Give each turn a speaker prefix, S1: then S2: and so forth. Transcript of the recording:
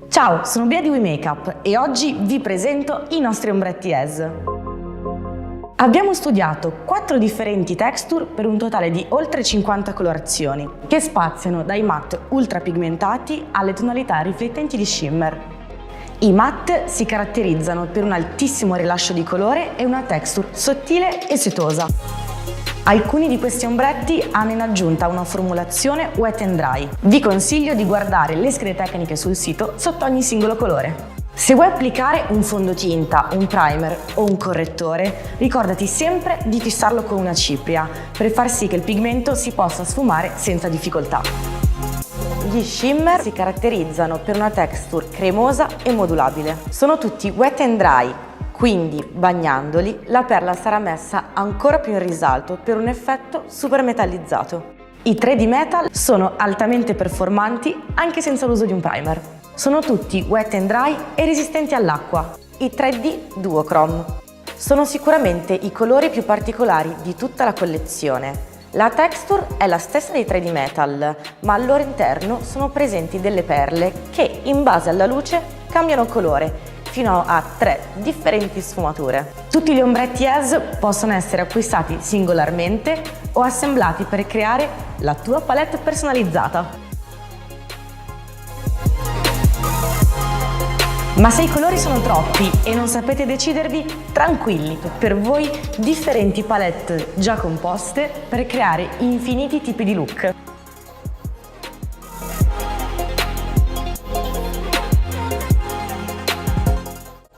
S1: Ciao, sono Bea di We Makeup e oggi vi presento i nostri ombretti ES. Abbiamo studiato 4 differenti texture per un totale di oltre 50 colorazioni, che spaziano dai matte ultra pigmentati alle tonalità riflettenti di shimmer. I matte si caratterizzano per un altissimo rilascio di colore e una texture sottile e setosa. Alcuni di questi ombretti hanno in aggiunta una formulazione wet and dry. Vi consiglio di guardare le schede tecniche sul sito sotto ogni singolo colore. Se vuoi applicare un fondotinta, un primer o un correttore, ricordati sempre di fissarlo con una cipria per far sì che il pigmento si possa sfumare senza difficoltà. Gli shimmer si caratterizzano per una texture cremosa e modulabile. Sono tutti wet and dry, quindi bagnandoli la perla sarà messa ancora più in risalto per un effetto super metallizzato. I 3D Metal sono altamente performanti anche senza l'uso di un primer. Sono tutti wet and dry e resistenti all'acqua. I 3D Duochrome sono sicuramente i colori più particolari di tutta la collezione. La texture è la stessa dei 3D Metal, ma al loro interno sono presenti delle perle che, in base alla luce, cambiano colore fino a 3 differenti sfumature. Tutti gli ombretti ES possono essere acquistati singolarmente o assemblati per creare la tua palette personalizzata. Ma se i colori sono troppi e non sapete decidervi, tranquilli, per voi differenti palette già composte per creare infiniti tipi di look.